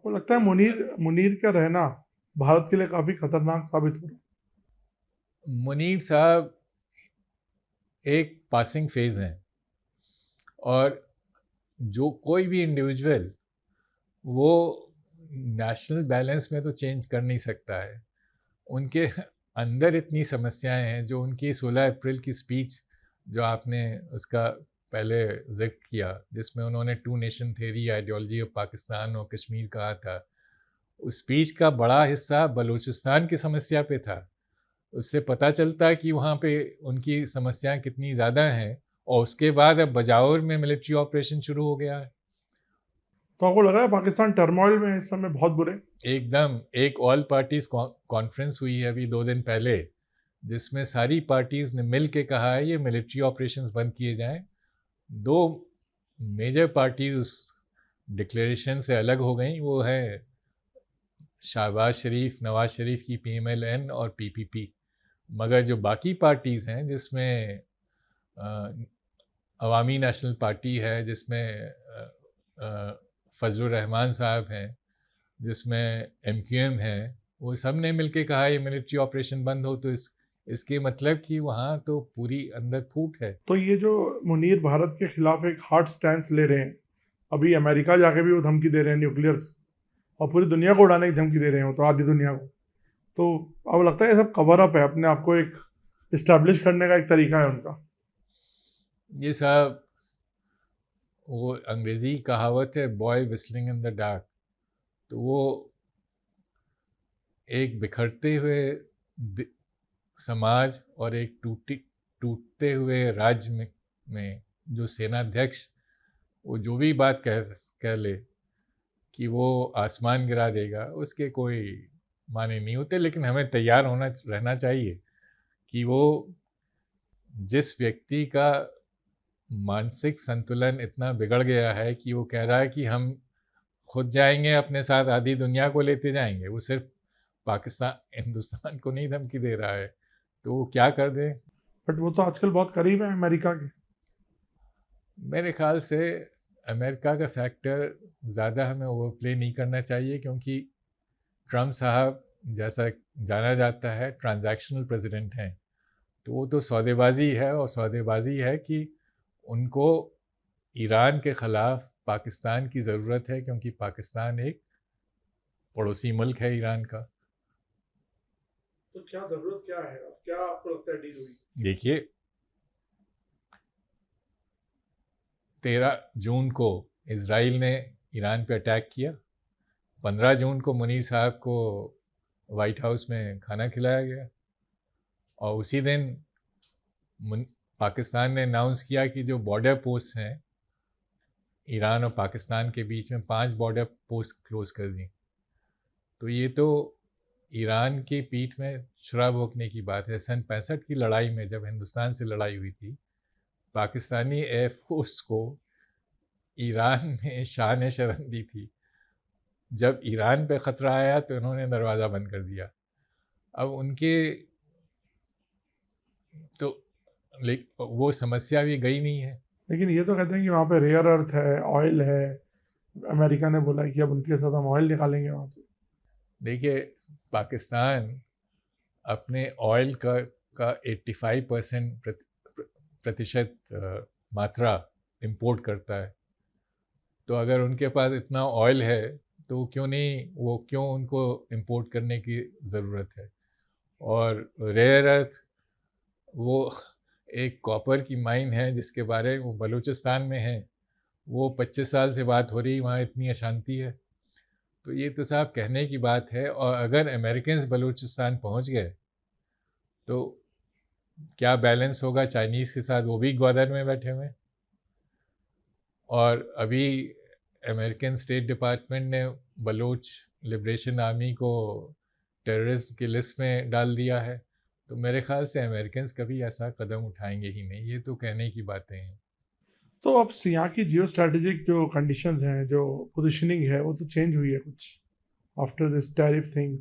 आपको लगता है मुनीर मुनीर का रहना भारत के लिए काफी खतरनाक साबित हो रहा है? मुनीर साहब एक पासिंग फेज हैं, और जो कोई भी इंडिविजुअल वो नेशनल बैलेंस में तो चेंज कर नहीं सकता है। उनके अंदर इतनी समस्याएं हैं। जो उनकी 16 अप्रैल की स्पीच, जो आपने उसका पहले जिक्र किया, जिसमें उन्होंने two nation theory, ideology of Pakistan और कश्मीर कहा था, उस स्पीच का बड़ा हिस्सा बलूचिस्तान की समस्या पे था। उससे पता चलता है कि वहाँ पे उनकी समस्याएं कितनी ज़्यादा हैं, और उसके बाद अब बजाउर में मिलिट्री ऑपरेशन शुरू हो गया है। तो आपको लग रहा है पाकिस्तान टर्मोइल में है इस समय बहुत बुरे? एकदम। एक ऑल पार्टीज कॉन्फ्रेंस हुई है अभी 2 दिन पहले, जिसमें सारी पार्टीज ने मिल के कहा है ये मिलिट्री ऑपरेशंस बंद किए जाएं। दो मेजर पार्टीज उस डिक्लेरेशन से अलग हो गई। वो है शहबाज शरीफ, नवाज शरीफ की PMLN और PPP। मगर जो बाकी पार्टीज़ हैं, जिसमें अवामी नेशनल पार्टी है, जिसमें फजलुर रहमान साहब हैं, जिसमें MQM है, वो सब ने मिलके कहा ये मिलिट्री ऑपरेशन बंद हो। तो इसके मतलब कि वहाँ तो पूरी अंदर फूट है। तो ये जो मुनीर भारत के खिलाफ एक हार्ड स्टैंड ले रहे हैं, अभी अमेरिका जाके भी वो धमकी दे रहे हैं न्यूक्लियर, और पूरी दुनिया को उड़ाने की धमकी दे रहे हैं, वो तो आधी दुनिया को। तो अब लगता है ये सब कवर अप है, अपने आप को एक इस्टेब्लिश करने का एक तरीका है उनका। ये सब वो अंग्रेज़ी कहावत है, boy whistling in the dark. तो वो एक बिखरते हुए समाज और एक टूटते हुए राज्य में जो सेनाध्यक्ष, वो जो भी बात कह ले कि वो आसमान गिरा देगा, उसके कोई माने नहीं होते। लेकिन हमें तैयार होना रहना चाहिए कि वो जिस व्यक्ति का मानसिक संतुलन इतना बिगड़ गया है कि वो कह रहा है कि हम खुद जाएंगे, अपने साथ आधी दुनिया को लेते जाएंगे, वो सिर्फ पाकिस्तान हिंदुस्तान को नहीं धमकी दे रहा है, तो वो क्या कर दे। बट वो तो आजकल बहुत करीब है अमेरिका के। मेरे ख्याल से अमेरिका का फैक्टर ज़्यादा हमें ओवरप्ले नहीं करना चाहिए, क्योंकि ट्रम्प साहब, जैसा जाना जाता है, ट्रांजैक्शनल प्रेसिडेंट हैं। तो वो तो सौदेबाजी है, और सौदेबाजी है कि उनको ईरान के ख़िलाफ़ पाकिस्तान की ज़रूरत है, क्योंकि पाकिस्तान एक पड़ोसी मुल्क है ईरान का। तो क्या जरूरत क्या है, अब क्या आपको लगता है डील हुई? देखिए, 13 जून को इसराइल ने ईरान पे अटैक किया। 15 जून को मुनीर साहब को वाइट हाउस में खाना खिलाया गया, और उसी दिन पाकिस्तान ने अनाउंस किया कि जो बॉर्डर पोस्ट हैं ईरान और पाकिस्तान के बीच में, 5 बॉर्डर पोस्ट क्लोज कर दी। तो ये तो ईरान की पीठ में छुरा भोंकने की बात है। सन 65 की लड़ाई में, जब हिंदुस्तान से लड़ाई हुई थी, पाकिस्तानी एयरफोर्स को ईरान ने शान शर्म दी थी। जब ईरान पे ख़तरा आया तो इन्होंने दरवाज़ा बंद कर दिया। अब उनके तो वो समस्या भी गई नहीं है। लेकिन ये तो कहते हैं कि वहाँ पे रेयर अर्थ है, ऑयल है। अमेरिका ने बोला कि अब उनके साथ हम ऑयल निकालेंगे वहाँ से। देखिए, पाकिस्तान अपने ऑयल का 85% प्रतिशत मात्रा इंपोर्ट करता है। तो अगर उनके पास इतना ऑयल है, तो क्यों उनको इंपोर्ट करने की ज़रूरत है। और रेयर अर्थ, वो एक कॉपर की माइन है, जिसके बारे में वो बलूचिस्तान में है। वो 25 साल से बात हो रही, वहाँ इतनी अशांति है। तो ये तो साहब कहने की बात है। और अगर अमेरिकन्स बलूचिस्तान पहुँच गए तो क्या बैलेंस होगा चाइनीज़ के साथ? वो भी ग्वादर में बैठे हुए हैं। और अभी अमेरिकन स्टेट डिपार्टमेंट ने बलूच लिबरेशन आर्मी को टेररिस्ट की लिस्ट में डाल दिया है। तो मेरे ख्याल से अमेरिकन्स कभी ऐसा कदम उठाएंगे ही नहीं। ये तो कहने की बातें हैं। तो अब यहाँ की जियो स्ट्रेटेजिक जो कंडीशंस हैं, जो पोजिशनिंग है, वो तो चेंज हुई है कुछ after this tariff thing.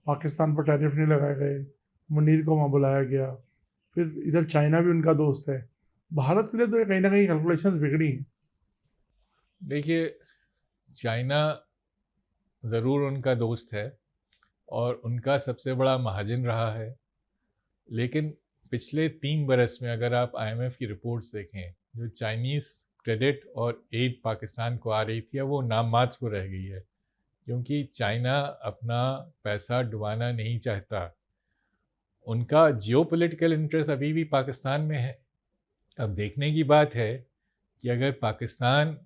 Pakistan पर टैरिफ नहीं लगाए गए, मुनीर को वहाँ बुलाया गया, फिर इधर चाइना भी उनका दोस्त है। भारत के लिए तो ये कहीं ना कहीं कैलकुलेशंस बिगड़ी हैं। देखिए, चाइना ज़रूर उनका दोस्त है और उनका सबसे बड़ा महाजन रहा है, लेकिन पिछले 3 बरस में अगर आप IMF की रिपोर्ट्स देखें, जो चाइनीज़ क्रेडिट और एड पाकिस्तान को आ रही थी, अब वो नाम मात्र को रह गई है, क्योंकि चाइना अपना पैसा डुबाना नहीं चाहता। उनका जियोपॉलिटिकल इंटरेस्ट अभी भी पाकिस्तान में है। अब देखने की बात है कि अगर पाकिस्तान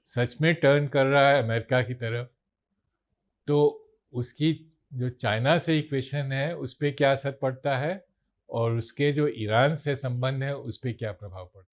सच में टर्न कर रहा है अमेरिका की तरफ, तो उसकी जो चाइना से इक्वेशन है उस पर क्या असर पड़ता है और उसके जो ईरान से संबंध है उस पर क्या प्रभाव पड़ता है।